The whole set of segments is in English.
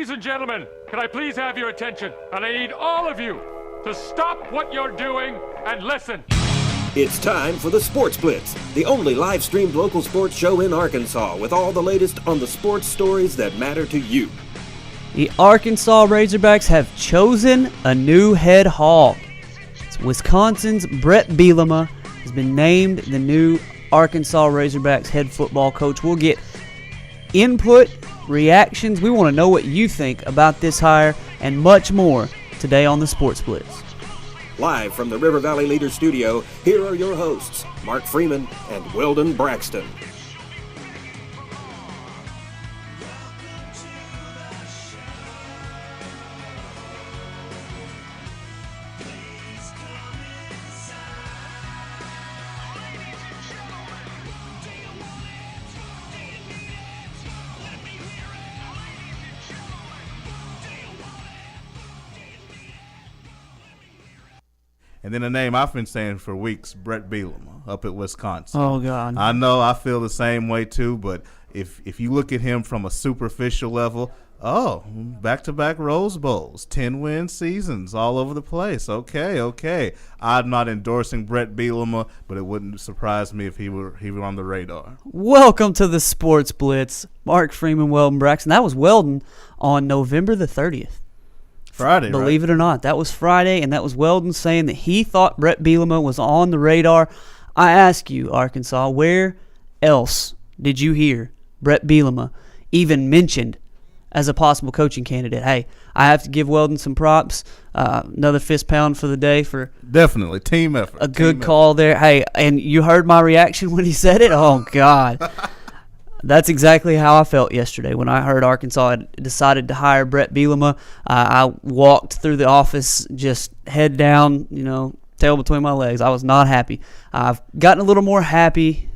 Ladies and gentlemen, can I please have your attention? And I need all of you to stop what you're doing and listen. It's time for the Sports Blitz, the only live-streamed local sports show in Arkansas with all the latest on the sports stories that matter to you. The Arkansas Razorbacks have chosen a new head hog. Wisconsin's Brett Bielema has been named the new Arkansas Razorbacks head football coach. We'll get input, reactions. We want to know what you think about this hire and much more today on the Sports Blitz. Live from the River Valley Leaders Studio, here are your hosts, Mark Freeman and Weldon Braxton. And then a name I've been saying for weeks, Brett Bielema up at Wisconsin. Oh, God. I know I feel the same way, too, but if you look at him from a superficial level, back-to-back Rose Bowls, 10-win seasons all over the place. Okay. I'm not endorsing Brett Bielema, but it wouldn't surprise me if he were on the radar. Welcome to the Sports Blitz. Mark Freeman, Weldon, Braxton. That was Weldon on November the 30th. Friday, Believe it or not, that was Friday, and that was Weldon saying that he thought Brett Bielema was on the radar. I ask you, Arkansas, where else did you hear Brett Bielema even mentioned as a possible coaching candidate? Hey, I have to give Weldon some props. Another fist pound for the day for definitely team effort. A good call there. Hey, and you heard my reaction when he said it? Oh, God. That's exactly how I felt yesterday when I heard Arkansas had decided to hire Brett Bielema. I walked through the office just head down, tail between my legs. I was not happy. I've gotten a little more happy,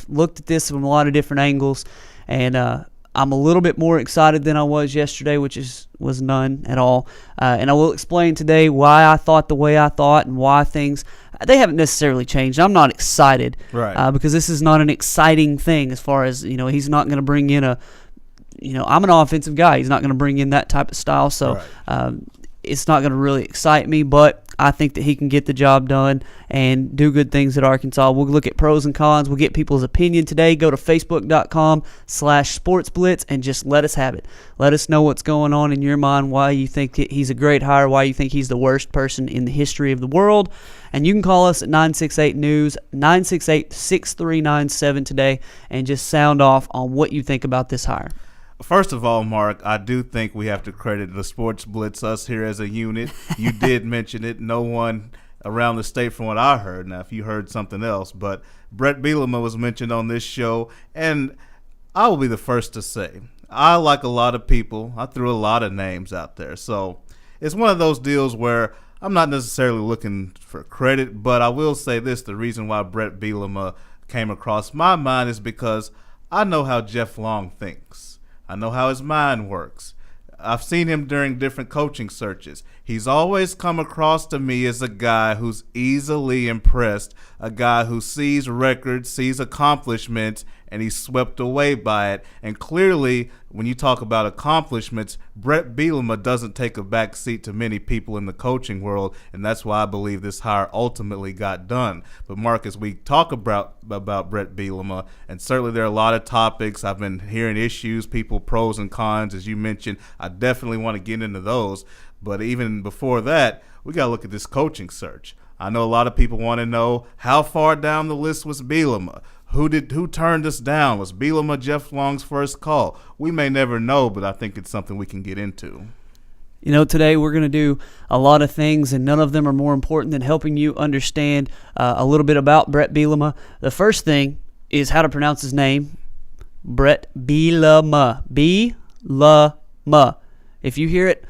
looked at this from a lot of different angles, and I'm a little bit more excited than I was yesterday, which was none at all. And I will explain today why I thought the way I thought and why things – they haven't necessarily changed. I'm not excited because this is not an exciting thing as far as, he's not going to bring in I'm an offensive guy. He's not going to bring in that type of style. So it's not going to really excite me, but I think that he can get the job done and do good things at Arkansas. We'll look at pros and cons. We'll get people's opinion today. Go to facebook.com/sportsblitz and just let us have it. Let us know what's going on in your mind, why you think he's a great hire, why you think he's the worst person in the history of the world. And you can call us at 968-NEWS, 968-6397 today, and just sound off on what you think about this hire. First of all, Mark, I do think we have to credit the Sports Blitz, us here as a unit. You did mention it. No one around the state from what I heard. Now, if you heard something else, but Brett Bielema was mentioned on this show, and I will be the first to say, I, like a lot of people, I threw a lot of names out there. So it's one of those deals where I'm not necessarily looking for credit, but I will say this. The reason why Brett Bielema came across my mind is because I know how Jeff Long thinks. I know how his mind works. I've seen him during different coaching searches. He's always come across to me as a guy who's easily impressed, a guy who sees records, sees accomplishments, and he's swept away by it. And clearly, when you talk about accomplishments, Brett Bielema doesn't take a back seat to many people in the coaching world, and that's why I believe this hire ultimately got done. But, Mark, as we talk about Brett Bielema, and certainly there are a lot of topics. I've been hearing issues, people pros and cons, as you mentioned. I definitely want to get into those. But even before that, we got to look at this coaching search. I know a lot of people want to know how far down the list was Bielema. Who turned us down? Was Bielema Jeff Long's first call? We may never know, but I think it's something we can get into. Today we're going to do a lot of things, and none of them are more important than helping you understand a little bit about Brett Bielema. The first thing is how to pronounce his name, Brett Bielema. Bielema. If you hear it,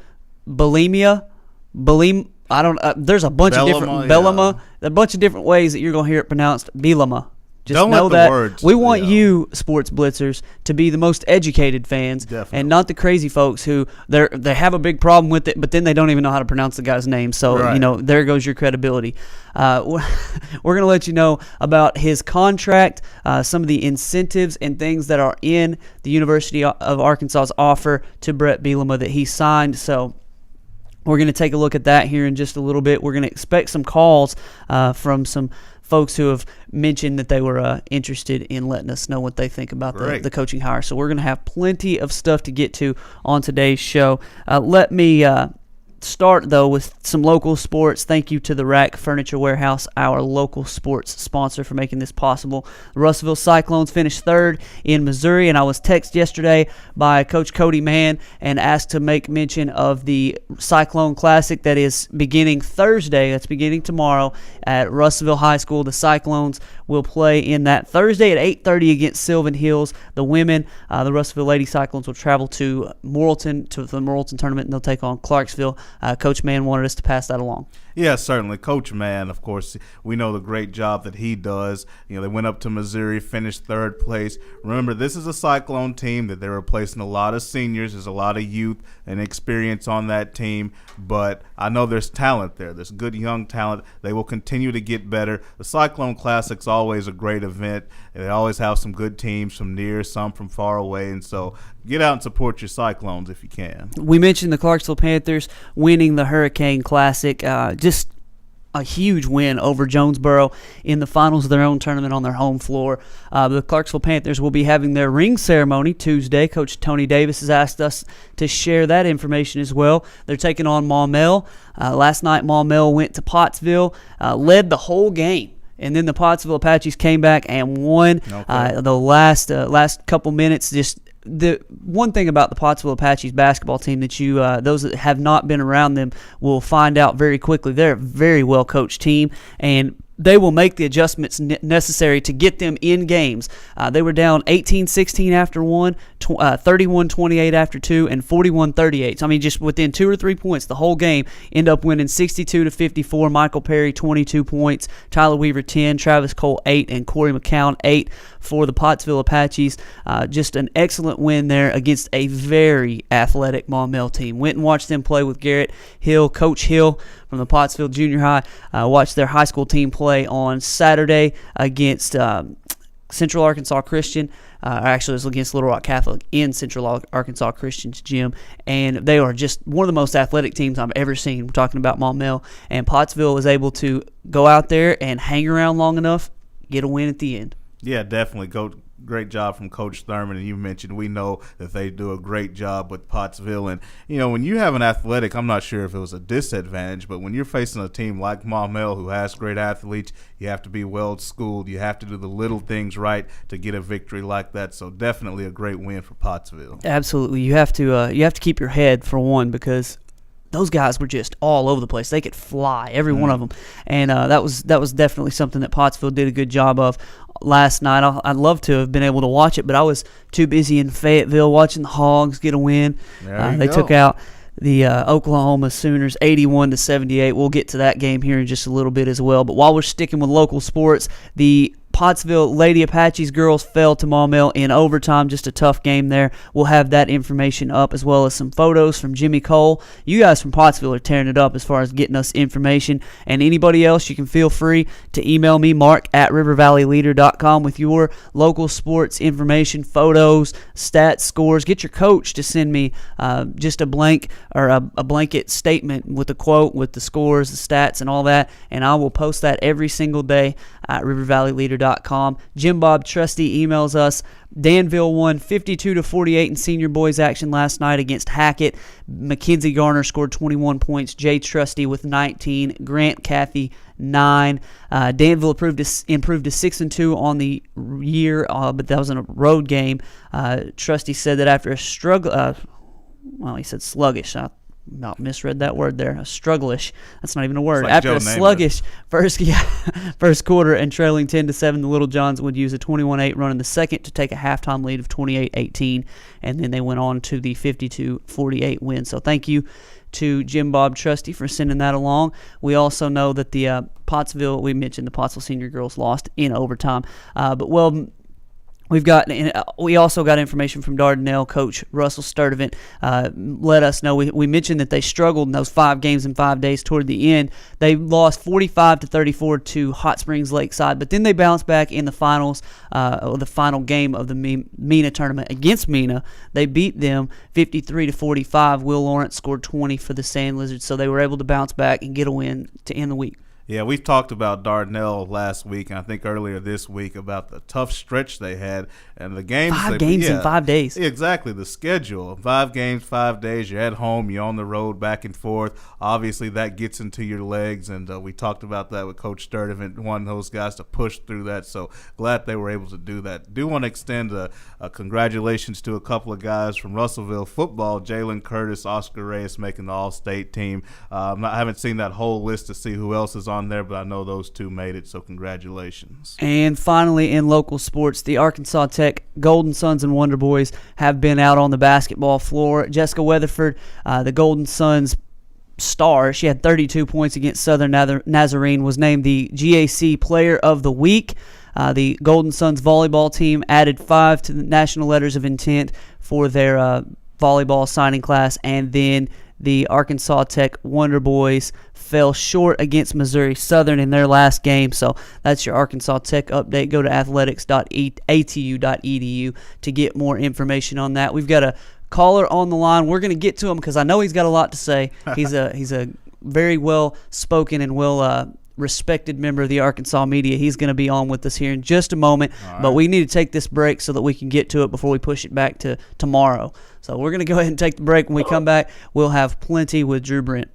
bulimia, there's a bunch of different, Bielema, a bunch of different ways that you're going to hear it pronounced, Bielema. Just Don't know let the that words, we want you, sports blitzers, to be the most educated fans, Definitely. and not the crazy folks who they have a big problem with it, but then they don't even know how to pronounce the guy's name. So Right. there goes your credibility. We're going to let you know about his contract, some of the incentives and things that are in the University of Arkansas's offer to Brett Bielema that he signed. So we're going to take a look at that here in just a little bit. We're going to expect some calls from some folks who have mentioned that they were interested in letting us know what they think about the coaching hire. So we're going to have plenty of stuff to get to on today's show. Let me start, though, with some local sports. Thank you to the Rack Furniture Warehouse, our local sports sponsor, for making this possible. The Russellville Cyclones finished third in Missouri, and I was texted yesterday by Coach Cody Mann and asked to make mention of the Cyclone Classic that is beginning Thursday. That's beginning tomorrow at Russellville High School. The Cyclones will play in that Thursday at 8:30 against Sylvan Hills. The women, the Russellville Lady Cyclones, will travel to Morrilton, to the Morrilton tournament, and they'll take on Clarksville. Coach Mann wanted us to pass that along. Yeah, certainly. Coach Mann, of course, we know the great job that he does. They went up to Missouri, finished third place. Remember, this is a Cyclone team that they're replacing a lot of seniors. There's a lot of youth and experience on that team, but I know there's talent there. There's good young talent. They will continue to get better. The Cyclone Classic's always a great event. They always have some good teams from near, some from far away, and so get out and support your Cyclones if you can. We mentioned the Clarksville Panthers winning the Hurricane Classic. Just a huge win over Jonesboro in the finals of their own tournament on their home floor. The Clarksville Panthers will be having their ring ceremony Tuesday. Coach Tony Davis has asked us to share that information as well. They're taking on Maumelle. Last night, Maumelle went to Pottsville, led the whole game. And then the Pottsville Apaches came back and won. The last couple minutes. Just the one thing about the Pottsville Apaches basketball team that those that have not been around them will find out very quickly. They're a very well coached team, and they will make the adjustments necessary to get them in games. They were down 18-16 after one, 31-28 after two, and 41-38. So, just within 2 or 3 points the whole game, end up winning 62-54. Michael Perry, 22 points. Tyler Weaver, 10. Travis Cole, 8. And Corey McCown, 8 for the Pottsville Apaches. Just an excellent win there against a very athletic Maumelle team. Went and watched them play with Garrett Hill, Coach Hill from the Pottsville Junior High. Watched their high school team play on Saturday against Central Arkansas Christian. Actually, it was against Little Rock Catholic in Central Arkansas Christian's gym. And they are just one of the most athletic teams I've ever seen. We're talking about Maumelle. And Pottsville was able to go out there and hang around long enough, get a win at the end. Yeah, definitely. Great job from Coach Thurman, and you mentioned we know that they do a great job with Pottsville. And, when you have an athletic, I'm not sure if it was a disadvantage, but when you're facing a team like Maumelle who has great athletes, you have to be well-schooled. You have to do the little things right to get a victory like that. So definitely a great win for Pottsville. Absolutely. You have to keep your head, for one, because those guys were just all over the place. They could fly, every one of them. And that was definitely something that Pottsville did a good job of last night. I'd love to have been able to watch it, but I was too busy in Fayetteville watching the Hogs get a win. They took out the Oklahoma Sooners 81-78. We'll get to that game here in just a little bit as well. But while we're sticking with local sports, the Pottsville Lady Apaches girls fell to Maumelle in overtime. Just a tough game there. We'll have that information up, as well as some photos from Jimmy Cole. You guys from Pottsville are tearing it up as far as getting us information. And anybody else, you can feel free to email me, mark@rivervalleyleader.com, with your local sports information, photos, stats, scores. Get your coach to send me just a blank or a blanket statement with a quote, with the scores, the stats, and all that. And I will post that every single day at rivervalleyleader.com. Jim Bob Trusty emails us. Danville won 52-48 in senior boys action last night against Hackett. Mackenzie Garner scored 21 points. Jay Trusty with 19. Grant Cathy 9. Danville improved to 6-2 on the year, but that was in a road game. Trusty said that after a struggle, he said sluggish. I Misread that word there. A strugglish. That's not even a word. Like After Joe a sluggish first quarter and trailing 10-7, the Little Johns would use a 21-8 run in the second to take a halftime lead of 28-18, and then they went on to the 52-48 win. So thank you to Jim Bob Trusty for sending that along. We also know that the Pottsville, we mentioned the Pottsville Senior Girls lost in overtime. But Weldon, we also got information from Dardanelle coach Russell Sturdivant. Let us know. We mentioned that they struggled in those 5 games in 5 days toward the end. They lost 45-34 to Hot Springs Lakeside, but then they bounced back in the finals, the final game of the MENA tournament against MENA. They beat them 53-45. Will Lawrence scored 20 for the Sand Lizards, so they were able to bounce back and get a win to end the week. Yeah, we've talked about Dardanelle last week, and I think earlier this week about the tough stretch they had and the games. 5 games in 5 days. Exactly, the schedule. 5 games, 5 days. You're at home. You're on the road, back and forth. Obviously, that gets into your legs, and we talked about that with Coach Sturdivant, one of those guys to push through that. So glad they were able to do that. Do want to extend a congratulations to a couple of guys from Russellville football. Jalen Curtis, Oscar Reyes making the All-State team. I haven't seen that whole list to see who else is on there, but I know those two made it, so congratulations. And finally, in local sports, the Arkansas Tech Golden Sons and Wonder Boys have been out on the basketball floor. Jessica Weatherford, the Golden Sons star, she had 32 points against Southern Nazarene, was named the GAC Player of the Week. The Golden Sons volleyball team added 5 to the National Letters of Intent for their volleyball signing class, and then the Arkansas Tech Wonder Boys fell short against Missouri Southern in their last game. So that's your Arkansas Tech update. Go to athletics.atu.edu to get more information on that. We've got a caller on the line. We're going to get to him because I know he's got a lot to say. He's a very well-spoken and respected member of the Arkansas media. He's going to be on with us here in just a moment. Right. But we need to take this break so that we can get to it before we push it back to tomorrow. So we're going to go ahead and take the break. When we come back, we'll have plenty with Drew Brent.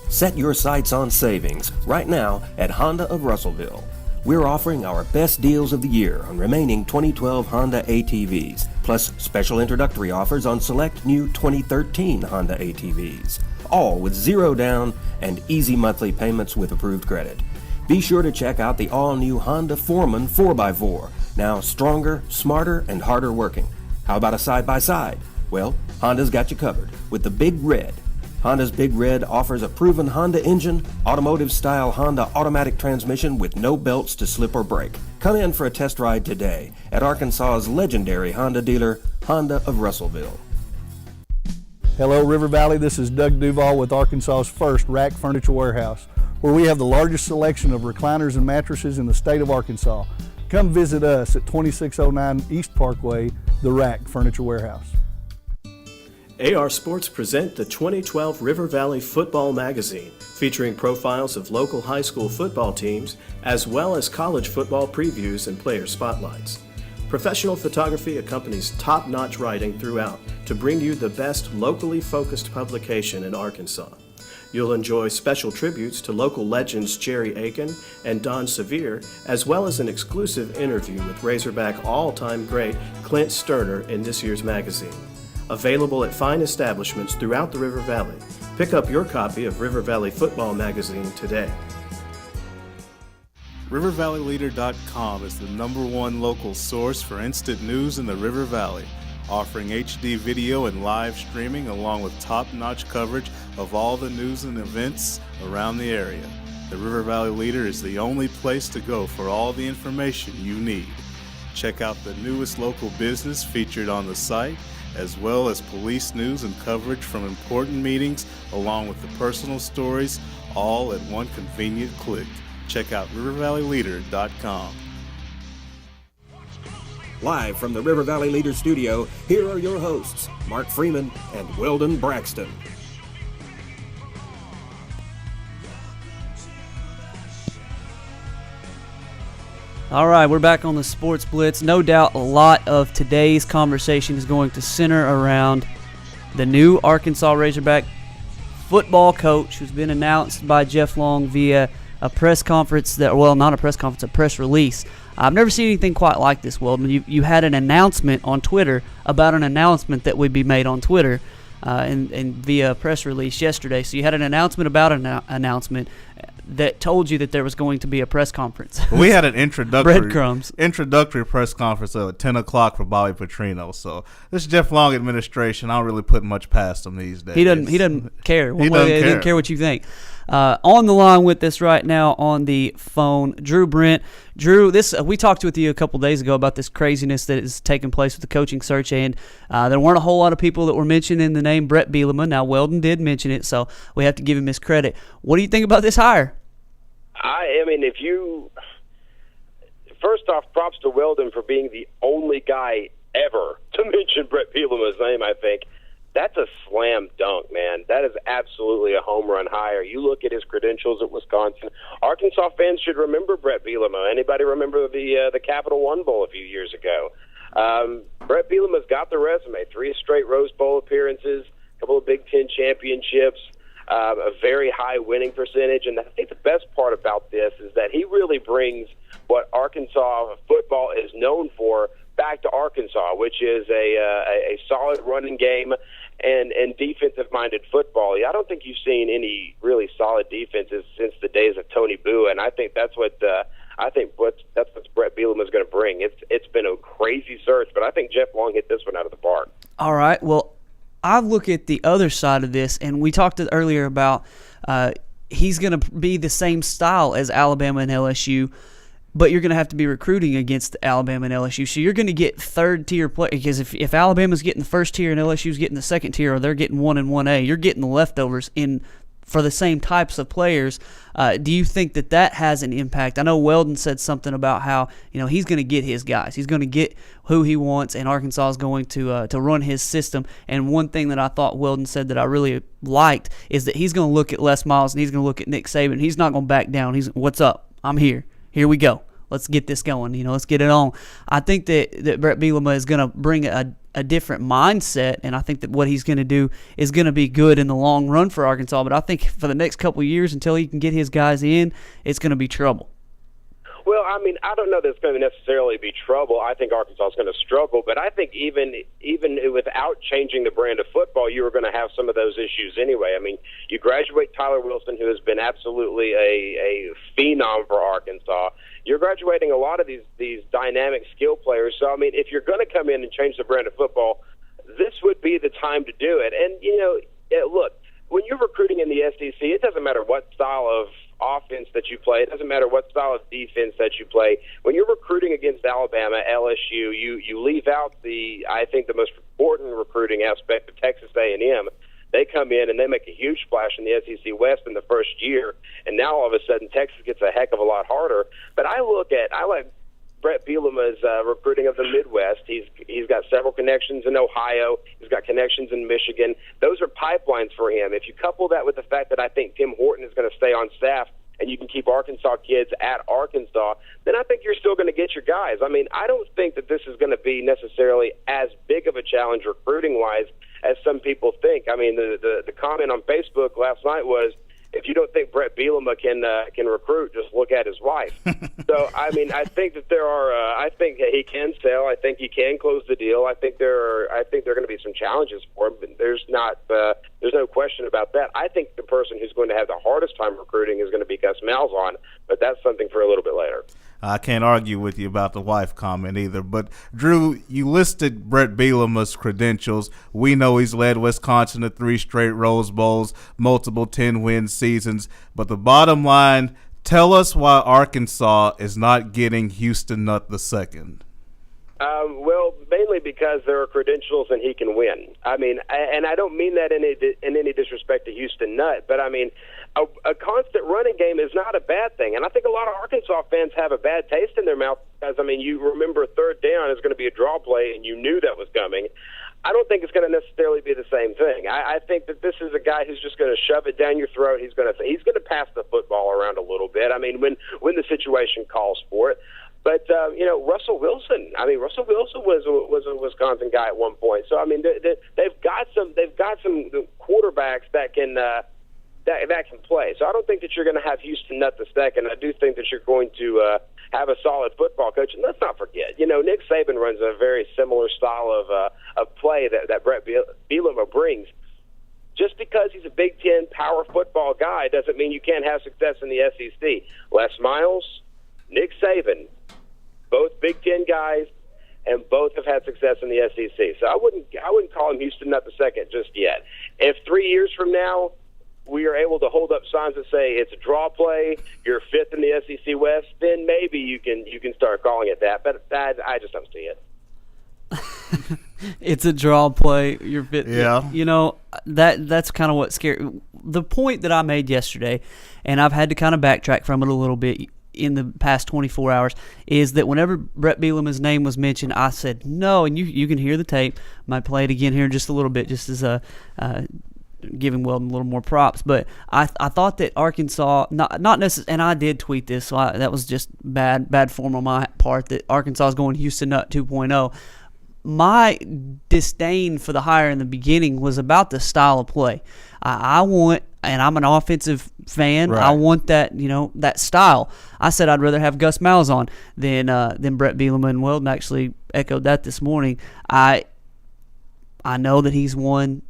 Set your sights on savings right now at Honda of Russellville. We're offering our best deals of the year on remaining 2012 Honda ATVs, plus special introductory offers on select new 2013 Honda ATVs, all with 0 down and easy monthly payments with approved credit. Be sure to check out the all-new Honda Foreman 4x4, now stronger, smarter, and harder working. How about a side-by-side? Well, Honda's got you covered with the Big Red. Honda's Big Red offers a proven Honda engine, automotive-style Honda automatic transmission with no belts to slip or break. Come in for a test ride today at Arkansas's legendary Honda dealer, Honda of Russellville. Hello, River Valley. This is Doug Duval with Arkansas's first Rack Furniture Warehouse, where we have the largest selection of recliners and mattresses in the state of Arkansas. Come visit us at 2609 East Parkway, the Rack Furniture Warehouse. AR Sports present the 2012 River Valley Football Magazine, featuring profiles of local high school football teams, as well as college football previews and player spotlights. Professional photography accompanies top-notch writing throughout to bring you the best locally focused publication in Arkansas. You'll enjoy special tributes to local legends Jerry Aiken and Don Sevier, as well as an exclusive interview with Razorback all-time great Clint Sterner in this year's magazine. Available at fine establishments throughout the River Valley. Pick up your copy of River Valley Football Magazine today. RiverValleyLeader.com is the #1 local source for instant news in the River Valley, offering HD video and live streaming along with top-notch coverage of all the news and events around the area. The River Valley Leader is the only place to go for all the information you need. Check out the newest local business featured on the site, as well as police news and coverage from important meetings, along with the personal stories, all at one convenient click. Check out RiverValleyLeader.com. Live from the River Valley Leader Studio, here are your hosts, Mark Freeman and Weldon Braxton. All right, we're back on the Sports Blitz. No doubt a lot of today's conversation is going to center around the new Arkansas Razorback football coach who's been announced by Jeff Long via a press conference not a press conference, a press release. I've never seen anything quite like this, Weldon. You had an announcement on Twitter about an announcement that would be made on Twitter and via press release yesterday. So you had an announcement about an announcement that told you that there was going to be a press conference. We had an introductory press conference at 10 o'clock for Bobby Petrino. So this Jeff Long administration, I don't really put much past him these days. He doesn't care. He doesn't care what you think. On the line with us right now on the phone, Drew Brent. Drew, we talked with you a couple days ago about this craziness that is taking place with the coaching search, and there weren't a whole lot of people that were mentioning the name Brett Bielema. Now, Weldon did mention it, so we have to give him his credit. What do you think about this hire? I mean, first off, props to Weldon for being the only guy ever to mention Brett Bielema's name, I think. That's a slam dunk, man. That is absolutely a home run hire. You look at his credentials at Wisconsin. Arkansas fans should remember Brett Bielema. Anybody remember the Capital One Bowl a few years ago? Brett Bielema's got the resume. 3 straight Rose Bowl appearances, a couple of Big Ten championships, a very high winning percentage. And I think the best part about this is that he really brings what Arkansas football is known for back to Arkansas, which is a solid running game and defensive-minded football. I don't think you've seen any really solid defenses since the days of Tony Bua, and I think that's what Brett Bielema is going to bring. It's been a crazy search, but I think Jeff Long hit this one out of the park. All right. Well, I look at the other side of this, and we talked earlier about he's going to be the same style as Alabama and LSU, but you're going to have to be recruiting against Alabama and LSU. So you're going to get third-tier play, because if Alabama's getting the first tier and LSU's getting the second tier, or they're getting 1 and 1A, you're getting the leftovers for the same types of players. Do you think that has an impact? I know Weldon said something about how he's going to get his guys. He's going to get who he wants, and Arkansas is going to run his system. And one thing that I thought Weldon said that I really liked is that he's going to look at Les Miles and he's going to look at Nick Saban. He's not going to back down. What's up? I'm here. Here we go. Let's get this going. Let's get it on. I think that Brett Bielema is going to bring a different mindset, and I think that what he's going to do is going to be good in the long run for Arkansas. But I think for the next couple of years, until he can get his guys in, it's going to be trouble. Well, I mean, I don't know that it's going to necessarily be trouble. I think Arkansas is going to struggle, but I think even without changing the brand of football, you were going to have some of those issues anyway. I mean, you graduate Tyler Wilson, who has been absolutely a phenom for Arkansas. You're graduating a lot of these dynamic skill players. So, I mean, if you're going to come in and change the brand of football, this would be the time to do it. And, look, when you're recruiting in the SEC, it doesn't matter what style of offense that you play. It doesn't matter what style of defense that you play. When you're recruiting against Alabama, LSU, you leave out I think the most important recruiting aspect of Texas A&M. They come in and they make a huge splash in the SEC West in the first year, and now all of a sudden Texas gets a heck of a lot harder. But I like Brett Bielema's recruiting of the Midwest. He's got several connections in Ohio. He's got connections in Michigan. Those are pipelines for him. If you couple that with the fact that I think Tim Horton is going to stay on staff and you can keep Arkansas kids at Arkansas, then I think you're still going to get your guys. I mean, I don't think that this is going to be necessarily as big of a challenge recruiting-wise as some people think. I mean, the comment on Facebook last night was, if you don't think Brett Bielema can recruit, just look at his wife. So, I mean, I think that I think he can sell. I think he can close the deal. I think there are going to be some challenges for him. But there's no question about that. I think the person who's going to have the hardest time recruiting is going to be Gus Malzahn, but that's something for a little bit later. I can't argue with you about the wife comment either. But, Drew, you listed Brett Bielema's credentials. We know he's led Wisconsin to 3 straight Rose Bowls, multiple 10-win seasons. But the bottom line, tell us why Arkansas is not getting Houston Nutt II. Well, mainly because there are credentials and he can win. I mean, and I don't mean that in any disrespect to Houston Nutt, but I mean, a constant running game is not a bad thing. And I think a lot of Arkansas fans have a bad taste in their mouth because, I mean, you remember third down is going to be a draw play and you knew that was coming. I don't think it's going to necessarily be the same thing. I think that this is a guy who's just going to shove it down your throat. He's going to pass the football around a little bit. I mean, when the situation calls for it. But Russell Wilson. I mean, Russell Wilson was a Wisconsin guy at one point. So I mean, they've got some quarterbacks that can that can play. So I don't think that you're going to have Houston Nutt the second. I do think that you're going to have a solid football coach. And let's not forget, Nick Saban runs a very similar style of play that Brett Bielema brings. Just because he's a Big Ten power football guy doesn't mean you can't have success in the SEC. Les Miles, Nick Saban, both Big Ten guys, and both have had success in the SEC. So I wouldn't call him Houston Nutt the second just yet. If 3 years from now we are able to hold up signs that say it's a draw play, you're fifth in the SEC West, then maybe you can start calling it that. But I just don't see it. It's a draw play. You're fifth. Yeah. That's kind of what scared. The point that I made yesterday, and I've had to kind of backtrack from it a little bit in the past 24 hours, is that whenever Brett Bielema's name was mentioned, I said no, and you can hear the tape. Might play it again here in just a little bit, just as giving Weldon a little more props. But I thought that Arkansas, not necessarily, and I did tweet this, so that was just bad form on my part, that Arkansas is going Houston Nutt 2.0. My disdain for the hire in the beginning was about the style of play. I want, and I'm an offensive fan, right. I want that, that style. I said I'd rather have Gus Malzahn than Brett Bielema, and Weldon actually echoed that this morning. I know that he's won,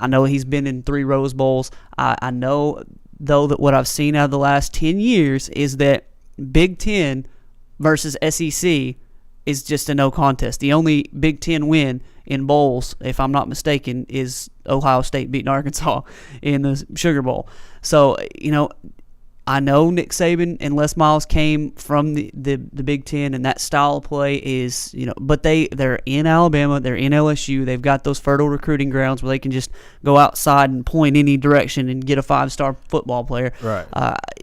I know he's been in 3 Rose Bowls. I know, though, that what I've seen out of the last 10 years is that Big Ten versus SEC is just a no contest. The only Big Ten win in bowls, if I'm not mistaken, is Ohio State beating Arkansas in the Sugar Bowl. So, I know Nick Saban and Les Miles came from the Big Ten, and that style of play is, but they're in Alabama, they're in LSU, they've got those fertile recruiting grounds where they can just go outside and point any direction and get a 5-star football player. Right.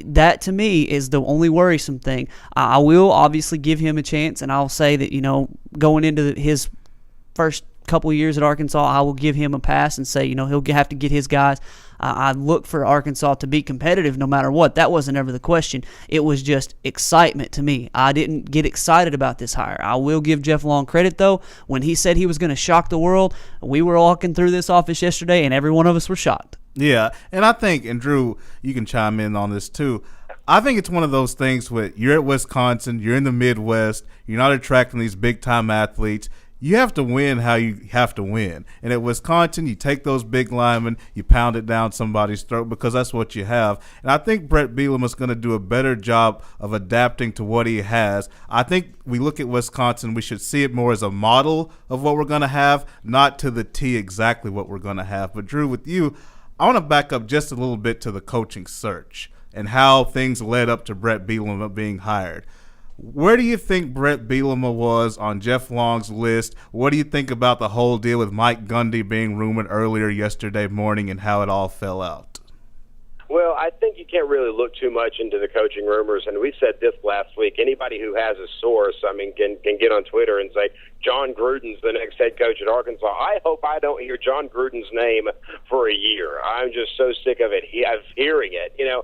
That, to me, is the only worrisome thing. I will obviously give him a chance, and I'll say that, going into his first couple of years at Arkansas, I will give him a pass and say, he'll have to get his guys. I look for Arkansas to be competitive no matter what. That wasn't ever the question. It was just excitement to me. I didn't get excited about this hire. I will give Jeff Long credit, though. When he said he was going to shock the world, we were walking through this office yesterday, and every one of us were shocked. Yeah, and I think, and Drew, you can chime in on this too, I think it's one of those things where you're at Wisconsin, you're in the Midwest, you're not attracting these big-time athletes. You have to win how you have to win. And at Wisconsin, you take those big linemen, you pound it down somebody's throat because that's what you have. And I think Brett Bielema is going to do a better job of adapting to what he has. I think we look at Wisconsin, we should see it more as a model of what we're going to have, not to the T exactly what we're going to have. But, Drew, with you, I want to back up just a little bit to the coaching search and how things led up to Brett Bielema being hired. Where do you think Brett Bielema was on Jeff Long's list? What do you think about the whole deal with Mike Gundy being rumored earlier yesterday morning and how it all fell out? Well, I think you can't really look too much into the coaching rumors, and we said this last week. Anybody who has a source, can get on Twitter and say, John Gruden's the next head coach at Arkansas. I hope I don't hear John Gruden's name for a year. I'm just so sick of it. I'm hearing it,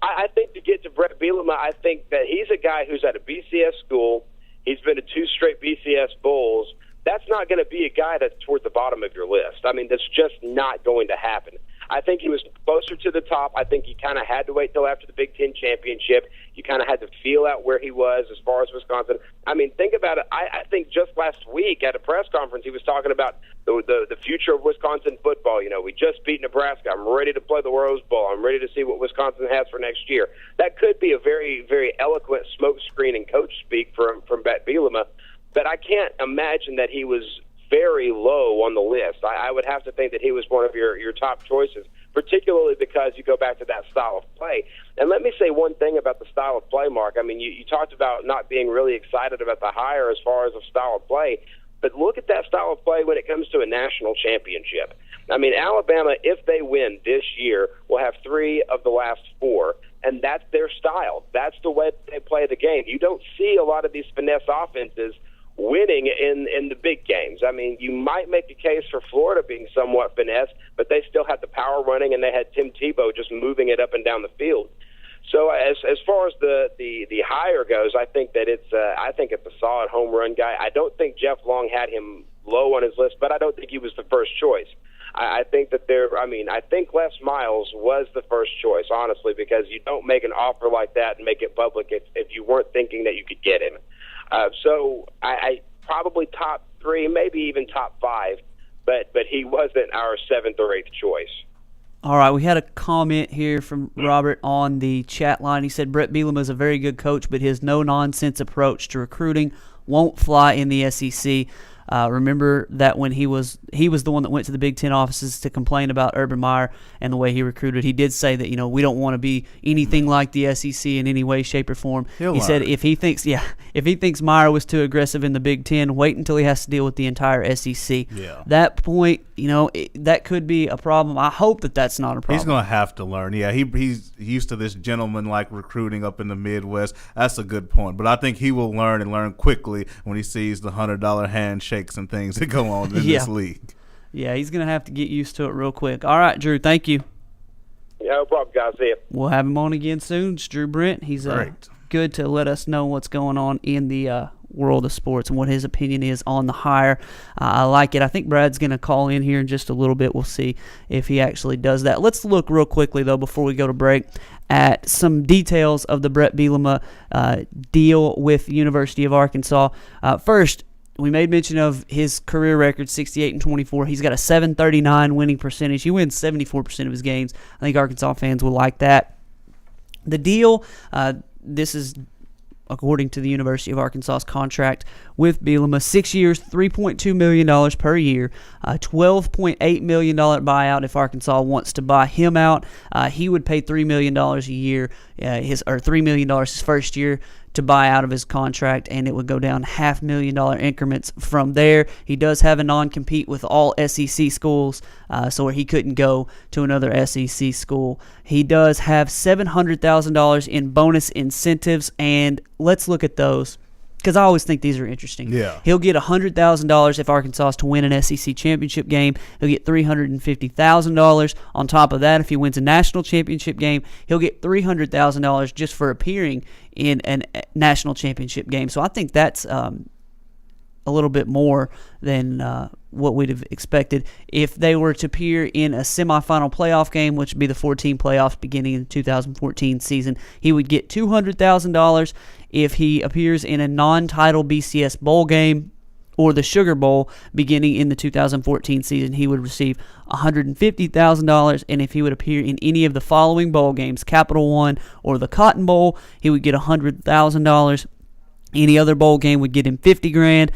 I think to get to Brett Bielema, I think that he's a guy who's at a BCS school. He's been to 2 straight BCS bowls. That's not going to be a guy that's toward the bottom of your list. That's just not going to happen. I think he was closer to the top. I think he kind of had to wait till after the Big Ten championship. You kind of had to feel out where he was as far as Wisconsin. Think about it. I think just last week at a press conference, he was talking about the future of Wisconsin football. We just beat Nebraska. I'm ready to play the Rose Bowl. I'm ready to see what Wisconsin has for next year. That could be a very, very eloquent smokescreen and coach speak from Brett Bielema, but I can't imagine that he was very low on the list. I would have to think that he was one of your top choices, particularly because you go back to that style of play. And let me say one thing about the style of play, Mark. You talked about not being really excited about the hire as far as a style of play, but look at that style of play when it comes to a national championship. Alabama, if they win this year, will have 3 of the last 4, and that's their style. That's the way they play the game. You don't see a lot of these finesse offenses winning in the big games. You might make the case for Florida being somewhat finesse, but they still had the power running, and they had Tim Tebow just moving it up and down the field. So as far as the hire goes, I think that it's a solid home run guy. I don't think Jeff Long had him low on his list, but I don't think he was the first choice. I think that I think Les Miles was the first choice, honestly, because you don't make an offer like that and make it public if you weren't thinking that you could get him. So I probably top 3, maybe even top 5, but he wasn't our 7th or 8th choice. All right, we had a comment here from Robert on the chat line. He said Brett Bielema is a very good coach, but his no-nonsense approach to recruiting won't fly in the SEC. Remember that when he was the one that went to the Big Ten offices to complain about Urban Meyer and the way he recruited. He did say that we don't want to be anything like the SEC in any way, shape, or form. He said if he thinks Meyer was too aggressive in the Big Ten, wait until he has to deal with the entire SEC. Yeah. That point, that could be a problem. I hope that that's not a problem. He's going to have to learn. Yeah, he's used to this gentleman-like recruiting up in the Midwest. That's a good point. But I think he will learn and learn quickly when he sees the $100 handshakes and things that go on in this league. Yeah, he's going to have to get used to it real quick. All right, Drew, thank you. Yeah, no problem, guys. See you. We'll have him on again soon. It's Drew Brent. He's good to let us know what's going on in the world of sports and what his opinion is on the hire. I like it. I think Brad's going to call in here in just a little bit. We'll see if he actually does that. Let's look real quickly, though, before we go to break, at some details of the Brett Bielema deal with the University of Arkansas. First, we made mention of his career record, 68-24. He's got a .739 winning percentage. He wins 74% of his games. I think Arkansas fans will like that. The deal, this is according to the University of Arkansas's contract with Bielema, 6 years, $3.2 million per year, $12.8 million buyout if Arkansas wants to buy him out. He would pay $3 million a year, $3 million his first year to buy out of his contract, and it would go down $500,000 increments from there. He does have a non-compete with all SEC schools, so he couldn't go to another SEC school. He does have $700,000 in bonus incentives, and let's look at those, because I always think these are interesting. Yeah. He'll get $100,000 if Arkansas is to win an SEC championship game. He'll get $350,000 on top of that. If he wins a national championship game, he'll get $300,000 just for appearing in a national championship game. So I think that's a little bit more than what we'd have expected. If they were to appear in a semifinal playoff game, which would be the 14 playoffs beginning in the 2014 season, he would get $200,000. If he appears in a non-title BCS bowl game or the Sugar Bowl beginning in the 2014 season, he would receive $150,000. And if he would appear in any of the following bowl games, Capital One or the Cotton Bowl, he would get $100,000. Any other bowl game would get him $50,000.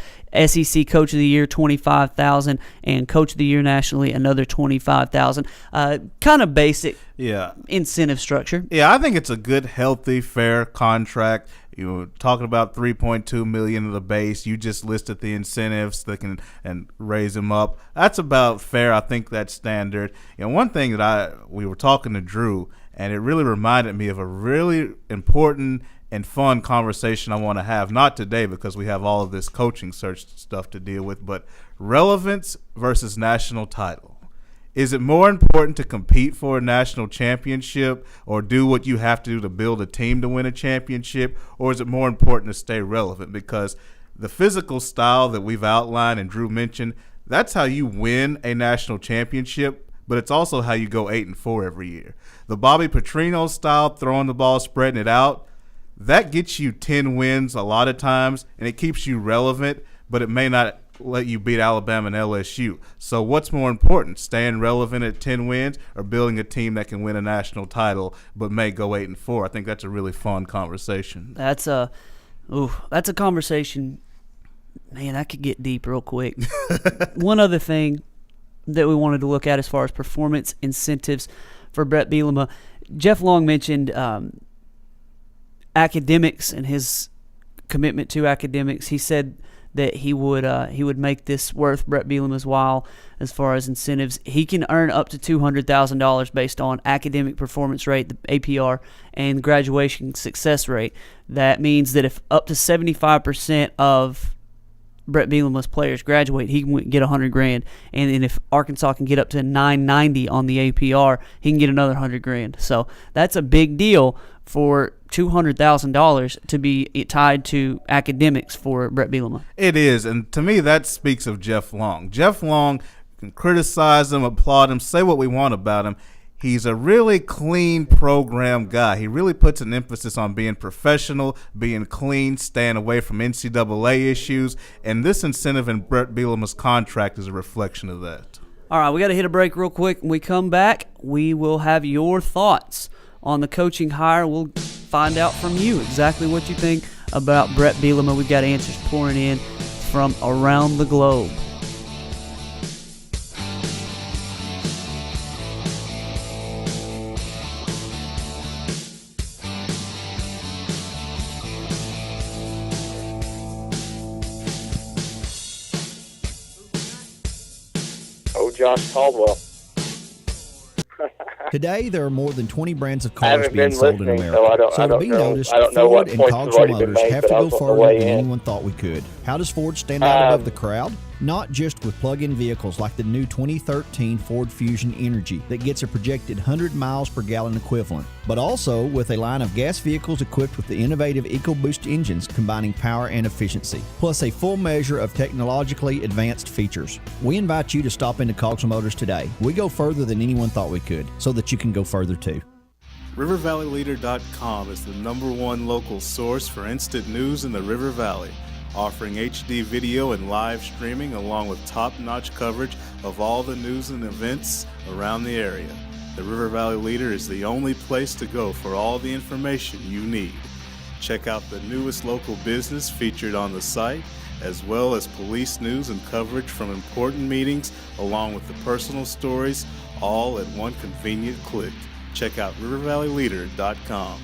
SEC Coach of the Year, $25,000, and Coach of the Year nationally, another $25,000. Kind of basic incentive structure. Yeah, I think it's a good, healthy, fair contract. You were talking about $3.2 million of the base. You just listed the incentives that can and raise them up. That's about fair. I think that's standard. One thing that we were talking to Drew, and it really reminded me of a really important and fun conversation I want to have, not today because we have all of this coaching search stuff to deal with, but relevance versus national title. Is it more important to compete for a national championship or do what you have to do to build a team to win a championship, or is it more important to stay relevant? Because the physical style that we've outlined and Drew mentioned, that's how you win a national championship, but it's also how you go 8-4 every year. The Bobby Petrino style, throwing the ball, spreading it out, that gets you 10 wins a lot of times, and it keeps you relevant, but it may not let you beat Alabama and LSU. So what's more important, staying relevant at 10 wins or building a team that can win a national title but may go 8-4? I think that's a really fun conversation. That's a conversation, man, that could get deep real quick. One other thing that we wanted to look at as far as performance incentives for Brett Bielema, Jeff Long mentioned academics and his commitment to academics. He said that he would make this worth Brett Bielema's while as far as incentives. He can earn up to $200,000 based on academic performance rate, the APR, and graduation success rate. That means that if up to 75% of Brett Bielema's players graduate, he can get $100,000, and then if Arkansas can get up to 990 on the APR, he can get another $100,000. So that's a big deal for $200,000 to be tied to academics for Brett Bielema. It is, and to me that speaks of Jeff Long. Jeff Long can criticize him, applaud him, say what we want about him. He's a really clean program guy. He really puts an emphasis on being professional, being clean, staying away from NCAA issues, and this incentive in Brett Bielema's contract is a reflection of that. All right, we got to hit a break real quick. When we come back, we will have your thoughts on the coaching hire. We'll find out from you exactly what you think about Brett Bielema. We've got answers pouring in from around the globe. Josh Caldwell. Today, there are more than 20 brands of I cars haven't being been sold in listening, America. so I don't to be know. noticed, I don't know Ford what and points have Cogswell already been Motors made, have to but I go was on the further way than in. anyone thought we could. How does Ford stand out above the crowd? Not just with plug-in vehicles like the new 2013 Ford Fusion Energy that gets a projected 100 miles per gallon equivalent, but also with a line of gas vehicles equipped with the innovative EcoBoost engines combining power and efficiency, plus a full measure of technologically advanced features. We invite you to stop into Cogswell Motors today. We go further than anyone thought we could, so that you can go further too. RiverValleyLeader.com is the #1 local source for instant news in the River Valley, offering HD video and live streaming along with top-notch coverage of all the news and events around the area. The River Valley Leader is the only place to go for all the information you need. Check out the newest local business featured on the site, as well as police news and coverage from important meetings, along with the personal stories, all at one convenient click. Check out RiverValleyLeader.com.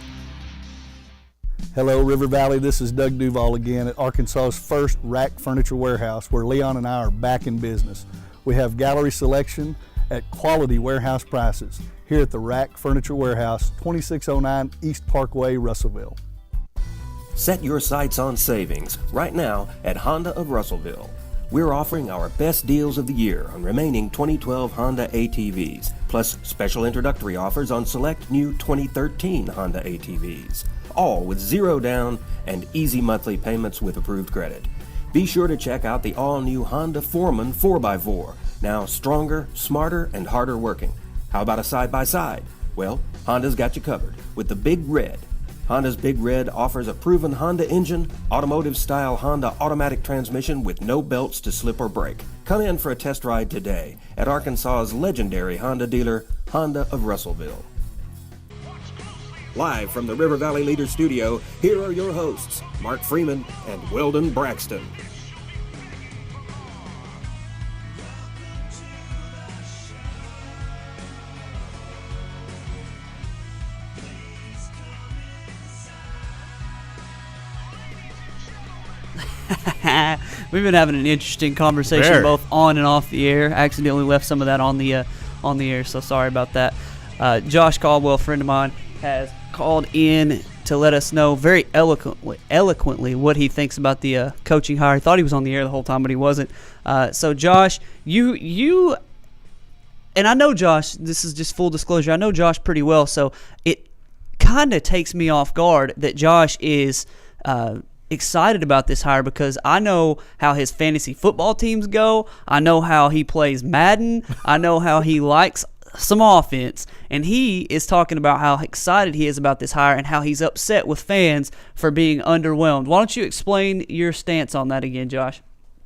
Hello, River Valley. This is Doug Duval again at Arkansas's first rack furniture warehouse, where Leon and I are back in business. We have gallery selection at quality warehouse prices here at the Rack Furniture Warehouse, 2609 East Parkway, Russellville. Set your sights on savings right now at Honda of Russellville. We're offering our best deals of the year on remaining 2012 Honda ATVs, plus special introductory offers on select new 2013 Honda ATVs, all with zero down and easy monthly payments with approved credit. Be sure to check out the all-new Honda Foreman 4x4, now stronger, smarter, and harder working. How about a side-by-side? Well, Honda's got you covered with the Big Red. Honda's Big Red offers a proven Honda engine, automotive-style Honda automatic transmission with no belts to slip or break. Come in for a test ride today at Arkansas's legendary Honda dealer, Honda of Russellville. Live from the River Valley Leader Studio, here are your hosts, Mark Freeman and Weldon Braxton. We've been having an interesting conversation both on and off the air. I accidentally left some of that on the air, so sorry about that. Josh Caldwell, a friend of mine, has called in to let us know very eloquently what he thinks about the coaching hire. He thought he was on the air the whole time, but he wasn't. So Josh, you and I know Josh, this is just full disclosure, I know Josh pretty well, so it kind of takes me off guard that Josh is excited about this hire, because I know how his fantasy football teams go. I know how he plays Madden. I know how he likes some offense, and he is talking about how excited he is about this hire and how he's upset with fans for being underwhelmed. Why don't you explain your stance on that again, Josh?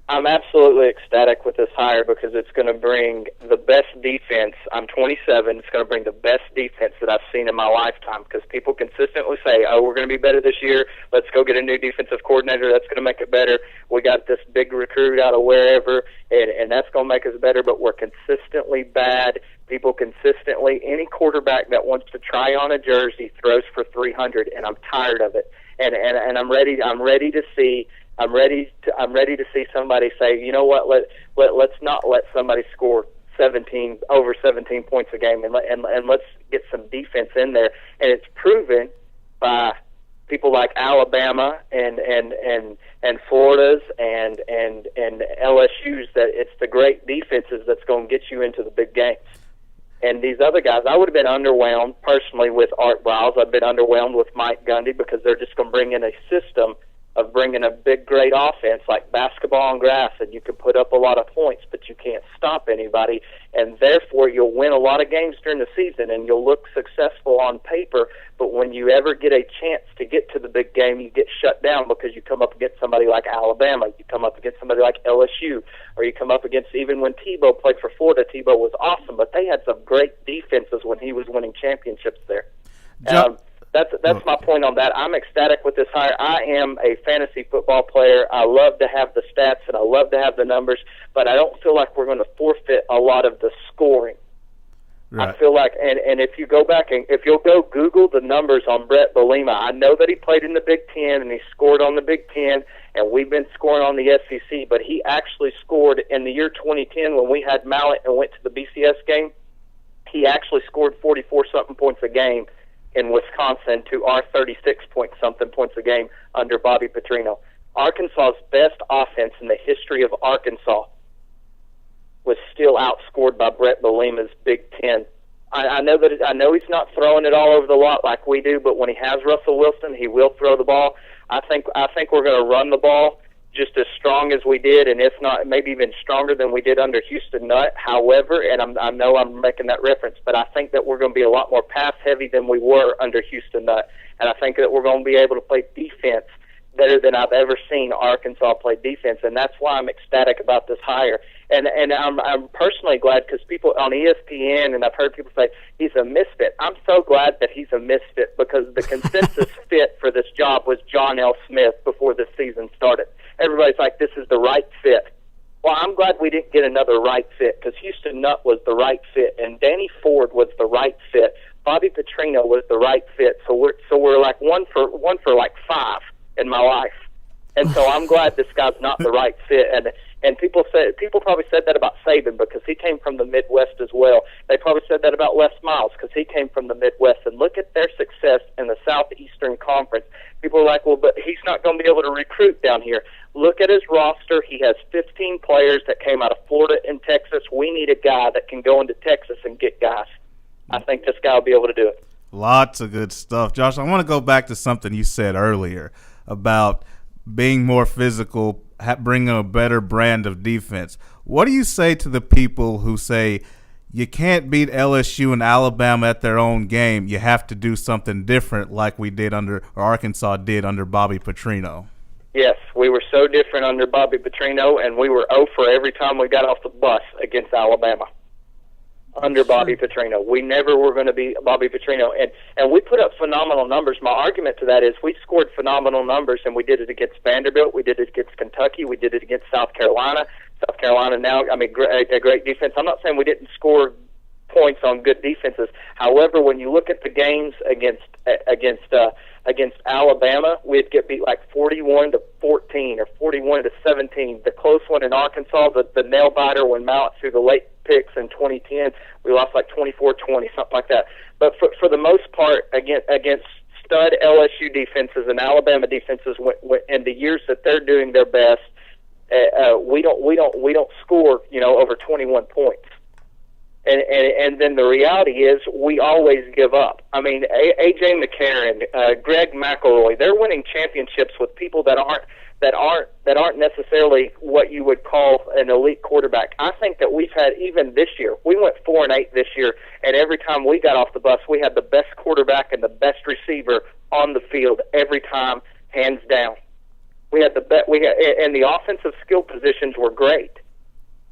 I'm absolutely ecstatic with this hire because it's going to bring the best defense. I'm 27. It's going to bring the best defense that I've seen in my lifetime, because people consistently say, oh, we're going to be better this year. Let's go get a new defensive coordinator. That's going to make it better. We got this big recruit out of wherever, and that's going to make us better, but we're consistently bad. People consistently, any quarterback that wants to try on a jersey throws for 300, and I'm tired of it. And I'm ready to see somebody say, you know what, let's not let somebody score over 17 points a game, and let's get some defense in there. And it's proven by people like Alabama and Florida's and LSU's that it's the great defenses that's going to get you into the big games. And these other guys, I would have been underwhelmed personally with Art Briles. I've been underwhelmed with Mike Gundy, because they're just going to bring in a system of bringing a big, great offense like basketball on grass, and you can put up a lot of points, but you can't stop anybody, and therefore you'll win a lot of games during the season, and you'll look successful on paper, but when you ever get a chance to get to the big game, you get shut down because you come up against somebody like Alabama, you come up against somebody like LSU, or you come up against, even when Tebow played for Florida, Tebow was awesome, but they had some great defenses when he was winning championships there. That's my point on that. I'm ecstatic with this hire. I am a fantasy football player. I love to have the stats and I love to have the numbers, but I don't feel like we're going to forfeit a lot of the scoring. Right. I feel like, and if you go back and if you'll go Google the numbers on Brett Bielema, I know that he played in the Big Ten and he scored on the Big Ten, and we've been scoring on the SEC, but he actually scored in the year 2010 when we had Mallet and went to the BCS game. He actually scored 44-something points a game in Wisconsin to our 36-point-something points a game under Bobby Petrino. Arkansas's best offense in the history of Arkansas was still outscored by Brett Bielema's Big Ten. I know he's not throwing it all over the lot like we do, but when he has Russell Wilson, he will throw the ball. I think we're going to run the ball just as strong as we did, and if not, maybe even stronger than we did under Houston Nutt. However, and I know I'm making that reference, but I think that we're going to be a lot more pass-heavy than we were under Houston Nutt, and I think that we're going to be able to play defense better than I've ever seen Arkansas play defense, and that's why I'm ecstatic about this hire. And I'm personally glad because people on ESPN, and I've heard people say he's a misfit. I'm so glad that he's a misfit because the consensus fit for this job was John L. Smith before the season started. Everybody's like, this is the right fit. Well, I'm glad we didn't get another right fit because Houston Nutt was the right fit, and Danny Ford was the right fit. Bobby Petrino was the right fit. So we're like one for like five in my life, and so I'm glad this guy's not the right fit. And people probably said that about Saban because he came from the Midwest as well. They probably said that about Les Miles because he came from the Midwest. And look at their success in the Southeastern Conference. People are like, well, but he's not going to be able to recruit down here. Look at his roster. He has 15 players that came out of Florida and Texas. We need a guy that can go into Texas and get guys. I think this guy will be able to do it. Lots of good stuff. Josh, I want to go back to something you said earlier about being more physical, bringing a better brand of defense. What do you say to the people who say you can't beat LSU and Alabama at their own game? You have to do something different like we did or Arkansas did under Bobby Petrino. Yes, we were so different under Bobby Petrino, and we were 0 for every time we got off the bus against Alabama. Under Bobby Petrino. We never were going to be Bobby Petrino. And we put up phenomenal numbers. My argument to that is we scored phenomenal numbers, and we did it against Vanderbilt. We did it against Kentucky. We did it against South Carolina. South Carolina now, I mean, a great defense. I'm not saying we didn't score points on good defenses. However, when you look at the games against Alabama, we'd get beat like 41-14 or 41-17. The close one in Arkansas, the nail biter when Mallet threw the late picks in 2010, we lost like 24-20, something like that. But for the most part, against stud LSU defenses and Alabama defenses, in the years that they're doing their best, we don't score over 21 points. And then the reality is we always give up. I mean, A.J. McCarron, Greg McElroy, they're winning championships with people that aren't necessarily what you would call an elite quarterback. I think that we've had, even this year, we went 4-8 this year, and every time we got off the bus, we had the best quarterback and the best receiver on the field every time, hands down. We had and the offensive skill positions were great.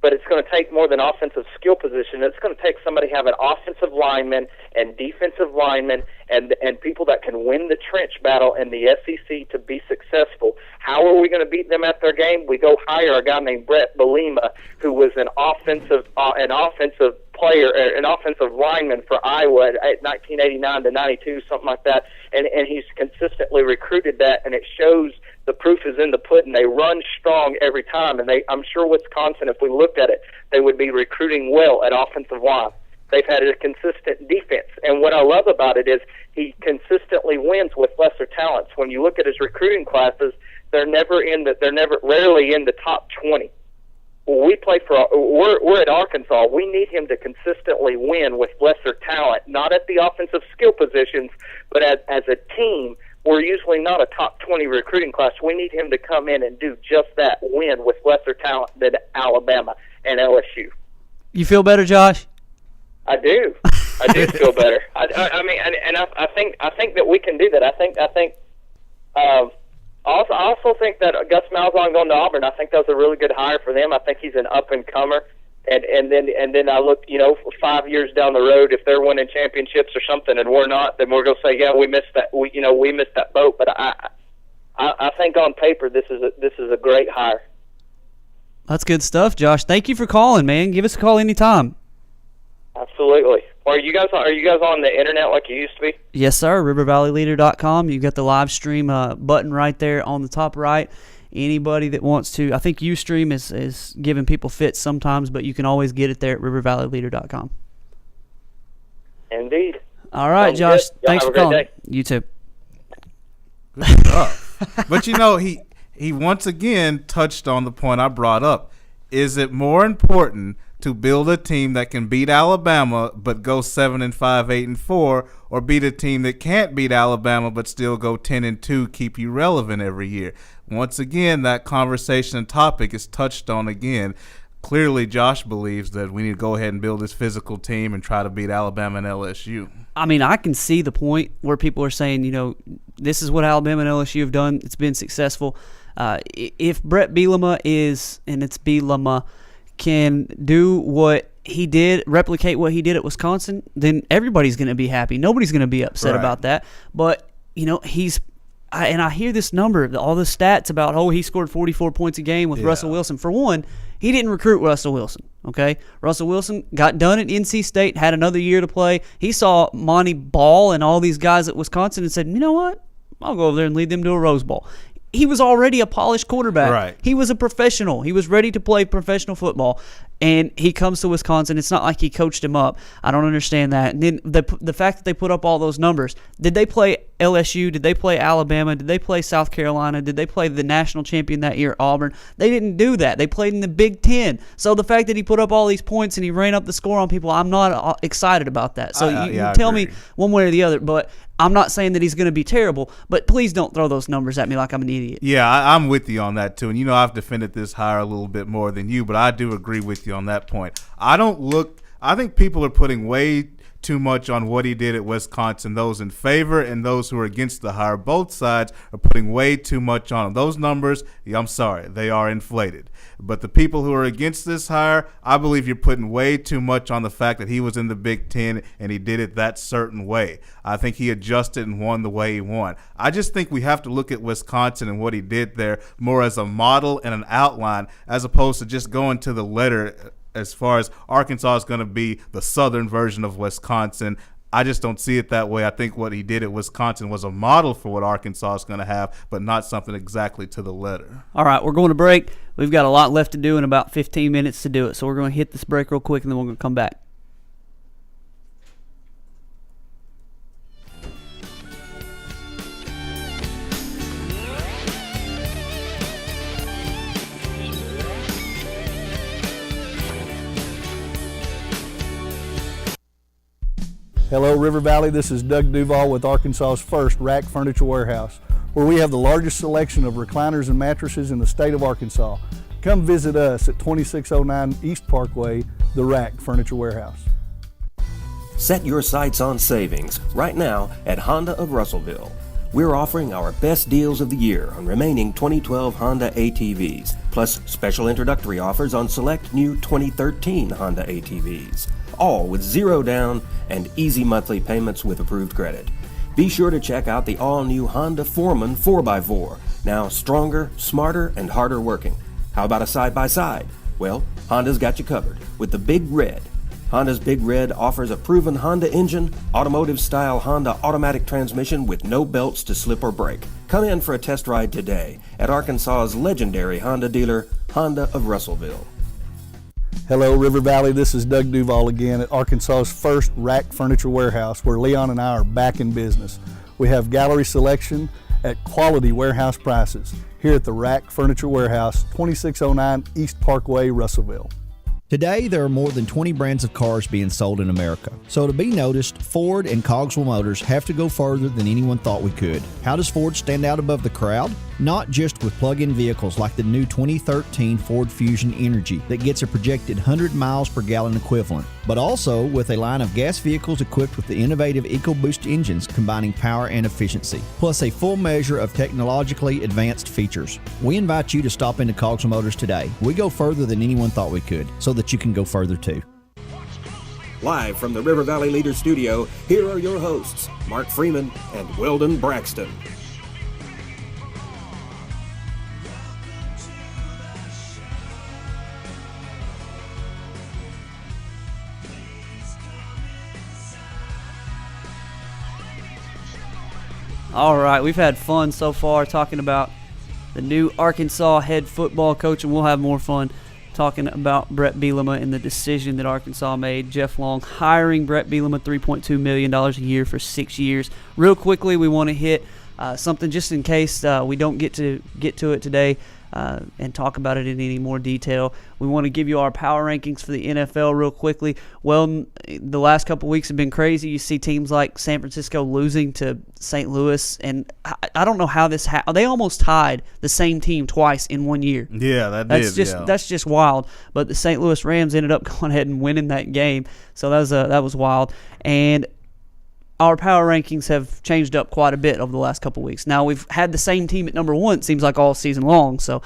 But it's going to take more than offensive skill position. It's going to take somebody having offensive linemen and defensive linemen and people that can win the trench battle in the SEC to be successful. How are we going to beat them at their game? We go hire a guy named Brett Bielema, who was an offensive player, an offensive lineman for Iowa at 1989 to 92, something like that. And he's consistently recruited that, and it shows. The proof is in the pudding. They run strong every time, and I'm sure Wisconsin, if we looked at it, they would be recruiting well at offensive line. They've had a consistent defense, and what I love about it is he consistently wins with lesser talents. When you look at his recruiting classes, they're rarely in the top 20. We're at Arkansas. We need him to consistently win with lesser talent, not at the offensive skill positions, but as a team. we're usually not a top 20 recruiting class. We need him to come in and do just that, win with lesser talent than Alabama and LSU. You feel better, Josh? I do. I do feel better. I mean, and I think that we can do that. I also think that Gus Malzahn going to Auburn, I think that was a really good hire for them. I think he's an up and comer. And then I look, 5 years down the road, if they're winning championships or something, and we're not, then we're going to say, yeah, we missed that. We missed that boat. But I think on paper, this is a great hire. That's good stuff, Josh. Thank you for calling, man. Give us a call anytime. Absolutely. Are you guys on the internet like you used to be? Yes, sir. RiverValleyLeader.com. You've got the live stream button right there on the top right. Anybody that wants to, I think Ustream is giving people fits sometimes, but you can always get it there at RiverValleyLeader.com. Indeed. All right, Sounds Josh. good. Thanks Y'all for have a great calling. day. You too. Good stuff. But he once again touched on the point I brought up. Is it more important to build a team that can beat Alabama but go 7-5, 8-4, or beat a team that can't beat Alabama but still go 10-2, keep you relevant every year? Once again, that conversation and topic is touched on again. Clearly, Josh believes that we need to go ahead and build this physical team and try to beat Alabama and LSU. I mean, I can see the point where people are saying, this is what Alabama and LSU have done. It's been successful. If Brett Bielema can do what he did, replicate what he did at Wisconsin, then everybody's going to be happy. Nobody's going to be upset about that. But, I hear this number, all the stats about, he scored 44 points a game with Russell Wilson. For one, he didn't recruit Russell Wilson, okay? Russell Wilson got done at NC State, had another year to play. He saw Monty Ball and all these guys at Wisconsin and said, you know what? I'll go over there and lead them to a Rose Bowl. He was already a polished quarterback. Right. He was a professional. He was ready to play professional football. And he comes to Wisconsin. It's not like he coached him up. I don't understand that. And then the fact that they put up all those numbers. Did they play LSU? Did they play Alabama? Did they play South Carolina? Did they play the national champion that year, Auburn? They didn't do that. They played in the Big Ten. So the fact that he put up all these points and he ran up the score on people, I'm not excited about that. So you tell me one way or the other. But I'm not saying that he's going to be terrible, but please don't throw those numbers at me like I'm an idiot. Yeah, I'm with you on that, too. And, I've defended this hire a little bit more than you, but I do agree with you on that point. I think people are putting way too much on what he did at Wisconsin. Those in favor and those who are against the hire, both sides are putting way too much on him. Those numbers, I'm sorry, they are inflated. But the people who are against this hire, I believe you're putting way too much on the fact that he was in the Big Ten and he did it that certain way. I think he adjusted and won the way he won. I just think we have to look at Wisconsin and what he did there more as a model and an outline as opposed to just going to the letter as far as Arkansas is going to be the southern version of Wisconsin. I just don't see it that way. I think what he did at Wisconsin was a model for what Arkansas is going to have, but not something exactly to the letter. All right, we're going to break. We've got a lot left to do in about 15 minutes to do it, so we're going to hit this break real quick, and then we're going to come back. Hello, River Valley. This is Doug Duval with Arkansas's first Rack Furniture Warehouse, where we have the largest selection of recliners and mattresses in the state of Arkansas. Come visit us at 2609 East Parkway, the Rack Furniture Warehouse. Set your sights on savings right now at Honda of Russellville. We're offering our best deals of the year on remaining 2012 Honda ATVs, plus special introductory offers on select new 2013 Honda ATVs, all with zero down and easy monthly payments with approved credit. Be sure to check out the all-new Honda Foreman 4x4, now stronger, smarter, and harder working. How about a side-by-side? Well, Honda's got you covered with the Big Red. Honda's Big Red offers a proven Honda engine, automotive-style Honda automatic transmission with no belts to slip or break. Come in for a test ride today at Arkansas's legendary Honda dealer, Honda of Russellville. Hello, River Valley. This is Doug Duval again at Arkansas's first Rack Furniture Warehouse, where Leon and I are back in business. We have gallery selection at quality warehouse prices here at the Rack Furniture Warehouse, 2609 East Parkway, Russellville. Today, there are more than 20 brands of cars being sold in America. So to be noticed, Ford and Cogswell Motors have to go further than anyone thought we could. How does Ford stand out above the crowd? Not just with plug-in vehicles like the new 2013 Ford Fusion Energy that gets a projected 100 miles per gallon equivalent, but also with a line of gas vehicles equipped with the innovative EcoBoost engines combining power and efficiency, plus a full measure of technologically advanced features. We invite you to stop into Cogswell Motors today. We go further than anyone thought we could, so that you can go further too. Live from the River Valley Leader Studio, here are your hosts, Mark Freeman and Weldon Braxton. All right, we've had fun so far talking about the new Arkansas head football coach, and we'll have more fun talking about Brett Bielema and the decision that Arkansas made. Jeff Long hiring Brett Bielema, $3.2 million a year for 6 years. Real quickly, we want to hit something just in case we don't get to it today and talk about it in any more detail. We want to give you our power rankings for the NFL real quickly. Well, the last couple weeks have been crazy. You see teams like San Francisco losing to St. Louis, and I don't know how this happened. They almost tied the same team twice in 1 year. Yeah, That's just wild. But the St. Louis Rams ended up going ahead and winning that game, so that was wild. And our power rankings have changed up quite a bit over the last couple weeks. Now, we've had the same team at number one, it seems like all season long, so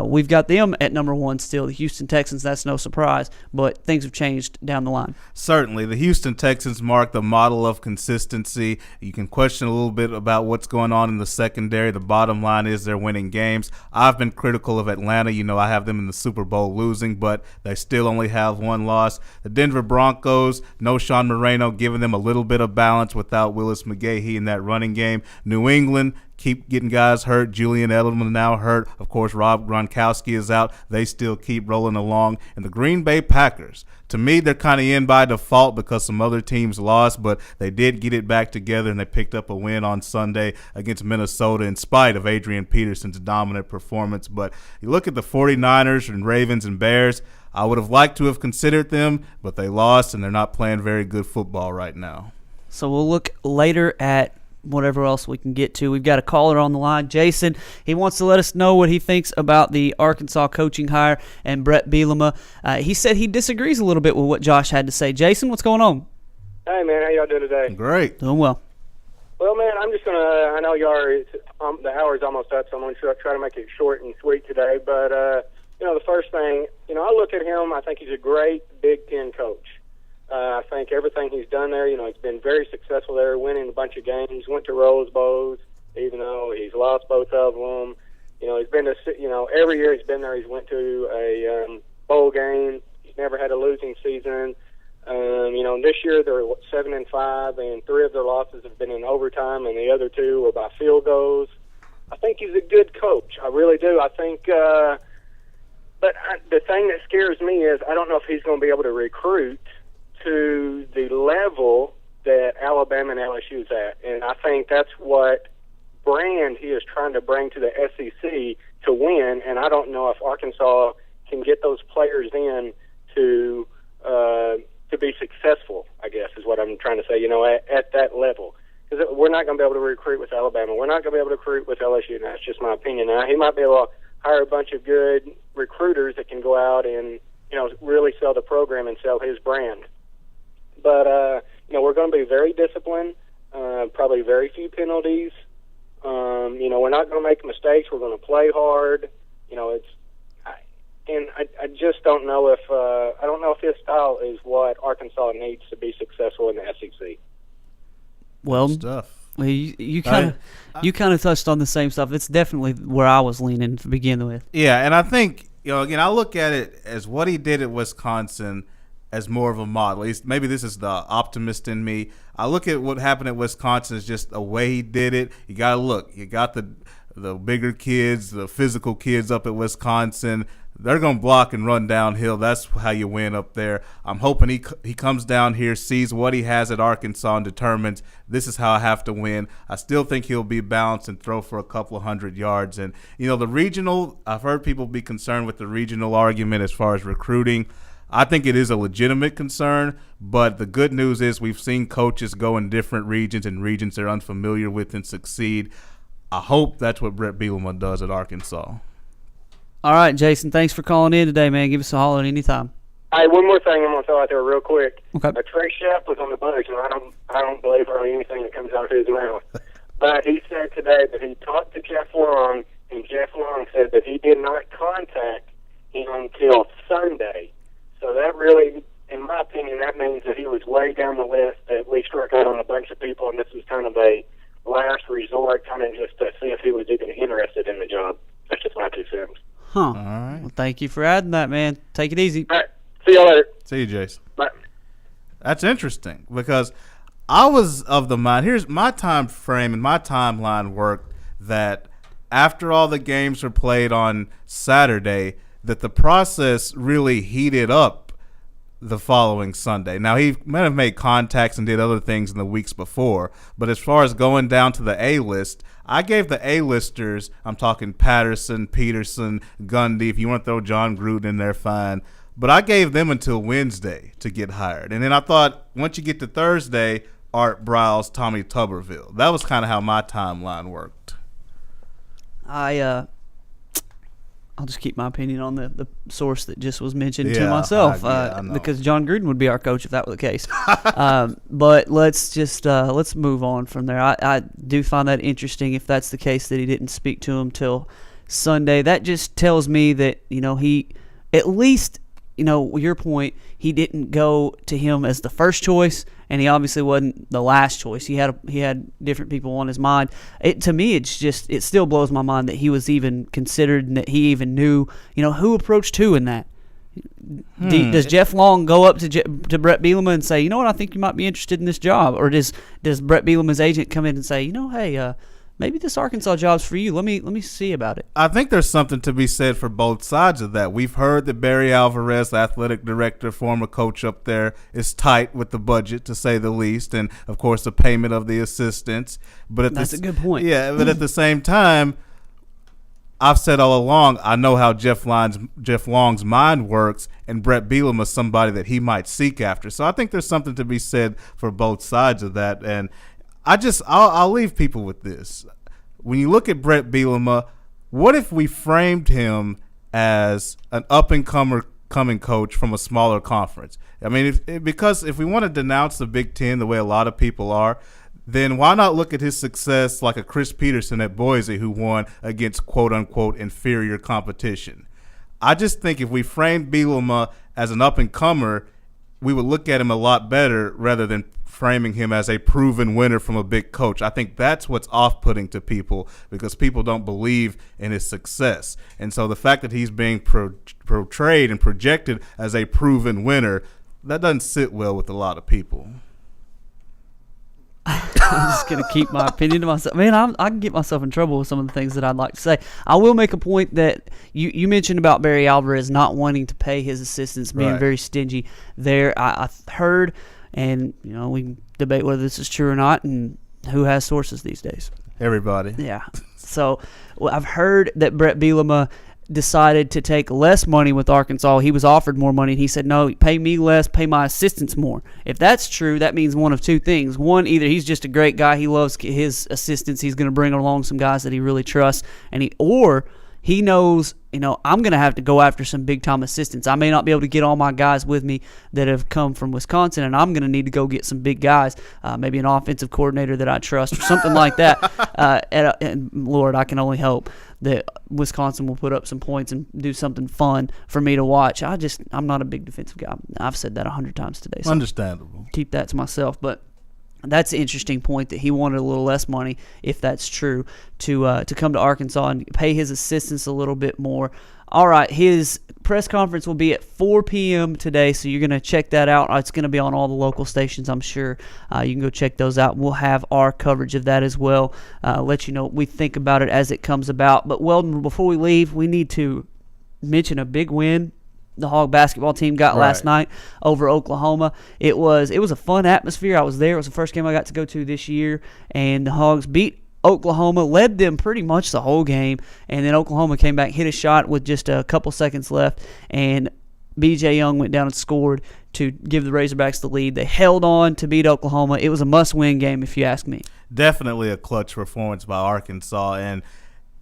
we've got them at number one still. The Houston Texans, that's no surprise, but things have changed down the line. Certainly. The Houston Texans mark the model of consistency. You can question a little bit about what's going on in the secondary. The bottom line is they're winning games. I've been critical of Atlanta. I have them in the Super Bowl losing, but they still only have one loss. The Denver Broncos, no Sean Moreno, giving them a little bit of balance without Willis McGahee in that running game. New England keep getting guys hurt. Julian Edelman now hurt. Of course, Rob Gronkowski is out. They still keep rolling along. And the Green Bay Packers, to me, they're kind of in by default because some other teams lost, but they did get it back together, and they picked up a win on Sunday against Minnesota in spite of Adrian Peterson's dominant performance. But you look at the 49ers and Ravens and Bears, I would have liked to have considered them, but they lost, and they're not playing very good football right now. So we'll look later at whatever else we can get to. We've got a caller on the line, Jason. He wants to let us know what he thinks about the Arkansas coaching hire and Brett Bielema. He said he disagrees a little bit with what Josh had to say. Jason, what's going on? Hey, man, how y'all doing today? Great. Doing well. Well, man, I'm just going to, I know y'all are, the hour's almost up, so I'm going to try to make it short and sweet today. But, the first thing, I look at him, I think he's a great Big Ten coach. I think everything he's done there, he's been very successful there, winning a bunch of games, went to Rose Bowls, even though he's lost both of them. He's been to, every year he's been there, he's went to a bowl game. He's never had a losing season. This year they're 7-5, and 3 of their losses have been in overtime, and the other 2 were by field goals. I think he's a good coach. I really do. I think, but the thing that scares me is I don't know if he's going to be able to recruit to the level that Alabama and LSU is at. And I think that's what brand he is trying to bring to the SEC to win. And I don't know if Arkansas can get those players in to be successful, I guess is what I'm trying to say, at that level. Because we're not going to be able to recruit with Alabama. We're not going to be able to recruit with LSU. And that's just my opinion. Now, he might be able to hire a bunch of good recruiters that can go out and, really sell the program and sell his brand. But, we're going to be very disciplined, probably very few penalties. We're not going to make mistakes. We're going to play hard. I just don't know if I don't know if his style is what Arkansas needs to be successful in the SEC. Well, stuff. You kind of touched on the same stuff. It's definitely where I was leaning to begin with. Yeah, and I think again, I look at it as what he did at Wisconsin as more of a model. Maybe this is the optimist in me. I look at what happened at Wisconsin as just a way he did it. You got to look. You got the bigger kids, the physical kids up at Wisconsin. They're going to block and run downhill. That's how you win up there. I'm hoping he comes down here, sees what he has at Arkansas, and determines this is how I have to win. I still think he'll be balanced and throw for a couple of 100 yards. And, the regional, I've heard people be concerned with the regional argument as far as recruiting. I think it is a legitimate concern, but the good news is we've seen coaches go in different regions and regions they're unfamiliar with and succeed. I hope that's what Brett Bielema does at Arkansas. All right, Jason, thanks for calling in today, man. Give us a holler at any time. Hey, one more thing I'm going to throw out there real quick. Okay. Trey Shepp was on the Bucs, and I don't believe hardly anything that comes out of his mouth. But he said today that he talked to Jeff Long, and Jeff Long said that he did not contact him until Sunday. So that really, in my opinion, that means that he was way down the list, that we struck out on a bunch of people, and this was kind of a last resort, kind of just to see if he was even interested in the job. That's just my 2 cents. Huh. All right. Well, thank you for adding that, man. Take it easy. All right. See y'all later. See you, Jason. Bye. That's interesting because I was of the mind. Here's my time frame and my timeline worked that after all the games were played on Saturday, that the process really heated up the following Sunday. Now, he might have made contacts and did other things in the weeks before, but as far as going down to the A-list, I gave the A-listers, I'm talking Patterson, Peterson, Gundy, if you want to throw John Gruden in there, fine, but I gave them until Wednesday to get hired. And then I thought once you get to Thursday, Art Briles, Tommy Tuberville. That was kind of how my timeline worked. I'll just keep my opinion on the source that just was mentioned to Yeah, myself, I know. because John Gruden would be our coach if that were the case. But let's move on from there. I do find that interesting if that's the case that he didn't speak to him till Sunday. That just tells me that he at least your point, he didn't go to him as the first choice, and he obviously wasn't the last choice. He had different people on his mind. To me, it still blows my mind that he was even considered and that he even knew, who approached who in that. Does Jeff Long go up to Brett Bielema and say, you know what, I think you might be interested in this job? Or does Brett Bielema's agent come in and say, hey, maybe this Arkansas job's for you. Let me see about it. I think there's something to be said for both sides of that. We've heard that Barry Alvarez, the athletic director, former coach up there, is tight with the budget, to say the least, and, of course, the payment of the assistants. But That's a good point. Yeah, but at the same time, I've said all along, I know how Jeff Long's mind works, and Brett Bielema is somebody that he might seek after. So I think there's something to be said for both sides of that. And I'll leave people with this. When you look at Brett Bielema, what if we framed him as an up-and-coming coach from a smaller conference? I mean, because if we want to denounce the Big Ten the way a lot of people are, then why not look at his success like a Chris Peterson at Boise who won against quote-unquote inferior competition? I just think if we framed Bielema as an up-and-comer, we would look at him a lot better rather than framing him as a proven winner from a big coach. I think that's what's off-putting to people because people don't believe in his success. And so the fact that he's being portrayed and projected as a proven winner, that doesn't sit well with a lot of people. I'm just going to keep my opinion to myself. Man, I can get myself in trouble with some of the things that I'd like to say. I will make a point that you mentioned about Barry Alvarez not wanting to pay his assistants, being very stingy there. I heard, and we can debate whether this is true or not, and who has sources these days. Everybody. Yeah. So I've heard that Brett Bielema decided to take less money with Arkansas. He was offered more money, and he said, no, pay me less, pay my assistants more. If that's true, that means one of two things. One, either he's just a great guy, he loves his assistants, he's going to bring along some guys that he really trusts, or he knows, I'm going to have to go after some big-time assistants. I may not be able to get all my guys with me that have come from Wisconsin, and I'm going to need to go get some big guys, maybe an offensive coordinator that I trust or something like that. And Lord, I can only hope that Wisconsin will put up some points and do something fun for me to watch. I'm not a big defensive guy. I've said that 100 times today. So understandable. Keep that to myself, but that's an interesting point that he wanted a little less money, if that's true, to come to Arkansas and pay his assistants a little bit more. All right, his press conference will be at 4 p.m. today, so you're going to check that out. It's going to be on all the local stations, I'm sure. You can go check those out. We'll have our coverage of that as well, let you know what we think about it as it comes about. But, Weldon, before we leave, we need to mention a big win the Hog basketball team got last night over Oklahoma. It was a fun atmosphere. I was there. It was the first game I got to go to this year, and the Hogs beat Oklahoma, led them pretty much the whole game, and then Oklahoma came back, hit a shot with just a couple seconds left, and B.J. Young went down and scored to give the Razorbacks the lead. They held on to beat Oklahoma. It was a must-win game, if you ask me. Definitely a clutch performance by Arkansas, and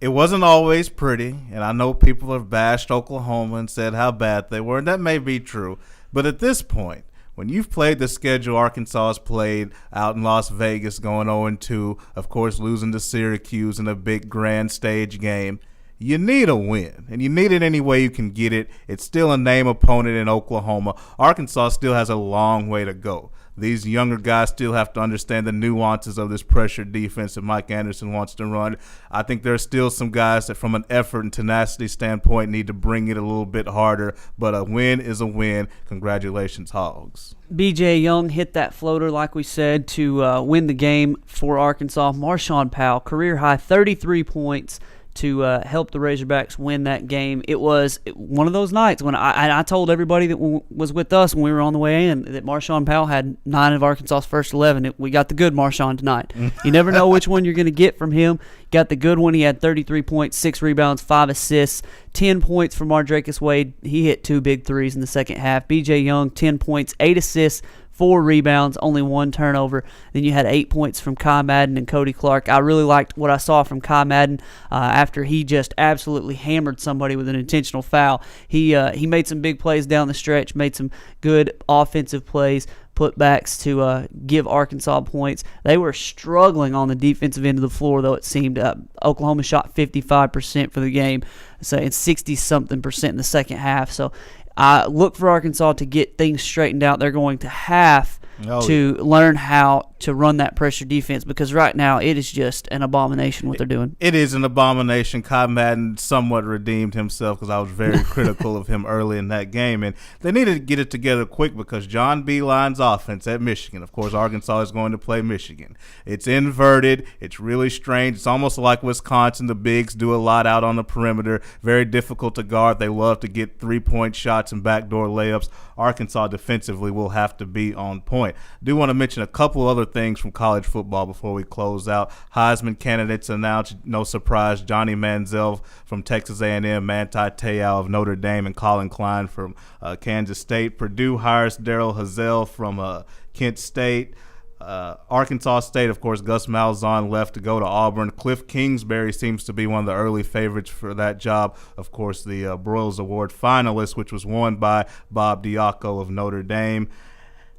it wasn't always pretty, and I know people have bashed Oklahoma and said how bad they were, and that may be true. But at this point, when you've played the schedule Arkansas has played out in Las Vegas going 0-2, of course losing to Syracuse in a big grand stage game, you need a win, and you need it any way you can get it. It's still a name opponent in Oklahoma. Arkansas still has a long way to go. These younger guys still have to understand the nuances of this pressure defense that Mike Anderson wants to run. I think there are still some guys that from an effort and tenacity standpoint need to bring it a little bit harder, but a win is a win. Congratulations, Hogs. B.J. Young hit that floater, like we said, to win the game for Arkansas. Marshawn Powell, career-high 33 points to help the Razorbacks win that game. It was one of those nights when I told everybody that was with us when we were on the way in that Marshawn Powell had 9 of Arkansas's first 11. We got the good Marshawn tonight. You never know which one you're going to get from him. Got the good one. He had 33 points, 6 rebounds, 5 assists, 10 points from Mardrakus Wade. He hit 2 big threes in the second half. B.J. Young, 10 points, 8 assists, 4 rebounds, only 1 turnover. Then you had 8 points from Kai Madden and Cody Clark. I really liked what I saw from Kai Madden after he just absolutely hammered somebody with an intentional foul. He made some big plays down the stretch, made some good offensive plays, putbacks to give Arkansas points. They were struggling on the defensive end of the floor, though it seemed. Oklahoma shot 55% for the game, so it's 60-something% in the second half. So I look for Arkansas to get things straightened out. They're going to have to learn how to run that pressure defense, because right now it is just an abomination what they're doing. It is an abomination. Kai Madden somewhat redeemed himself because I was very critical of him early in that game. And they needed to get it together quick because John Beilein's offense at Michigan, of course, Arkansas is going to play Michigan. It's inverted. It's really strange. It's almost like Wisconsin. The bigs do a lot out on the perimeter. Very difficult to guard. They love to get three-point shots and backdoor layups. Arkansas defensively will have to be on point. I do want to mention a couple other things from college football before we close out. Heisman candidates announced, no surprise, Johnny Manziel from Texas A&M, Manti Te'o of Notre Dame, and Colin Klein from Kansas State. Purdue hires Daryl Hazel from Kent State. Arkansas State, of course, Gus Malzahn left to go to Auburn. Cliff Kingsbury seems to be one of the early favorites for that job. Of course, the Broyles Award finalist, which was won by Bob Diaco of Notre Dame.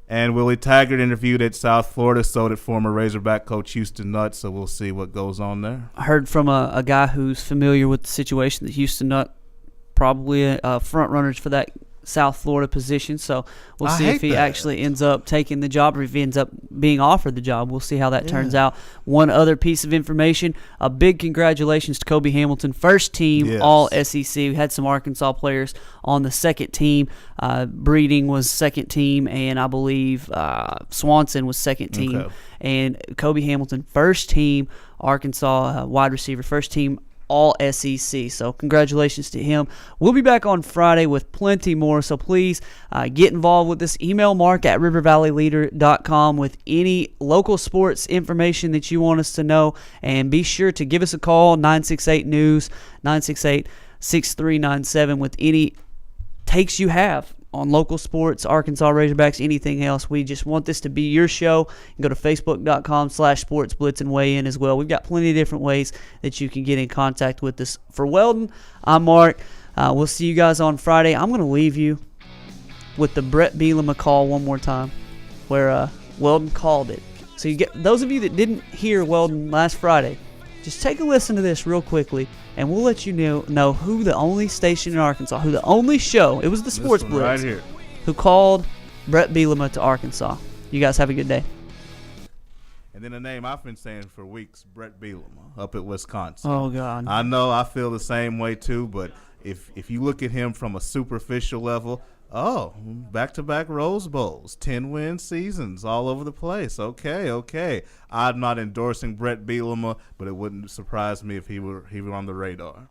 And Willie Taggart interviewed at South Florida, so did former Razorback coach Houston Nutt, so we'll see what goes on there. I heard from a guy who's familiar with the situation that Houston Nutt probably front runners for that South Florida position, so we'll see if he actually ends up taking the job or if he ends up being offered the job. We'll see how that turns out. One other piece of information, a big congratulations to Kobe Hamilton, first team All SEC. We had some Arkansas players on the second team. Breeding was second team, and I believe Swanson was second team. Okay. And Kobe Hamilton, first team Arkansas wide receiver, first team All SEC. So congratulations to him. We'll be back on Friday with plenty more, so please get involved with this. Email Mark at rivervalleyleader.com with any local sports information that you want us to know, and be sure to give us a call, 968-NEWS, 968-6397, with any takes you have on local sports, Arkansas Razorbacks, anything else. We just want this to be your show. You can go to facebook.com/sportsblitz and weigh in as well. We've got plenty of different ways that you can get in contact with us. For Weldon, I'm Mark. We'll see you guys on Friday. I'm going to leave you with the Brett Bielema call one more time, where Weldon called it. So you get those of you that didn't hear Weldon last Friday, just take a listen to this real quickly, and we'll let you know who the only station in Arkansas, who the only show, it was the Sports Blitz, right here, who called Brett Bielema to Arkansas. You guys have a good day. And then a name I've been saying for weeks, Brett Bielema, up at Wisconsin. Oh, God. I know I feel the same way, too, but if you look at him from a superficial level, back-to-back Rose Bowls, 10-win seasons all over the place. Okay. I'm not endorsing Brett Bielema, but it wouldn't surprise me if he were on the radar.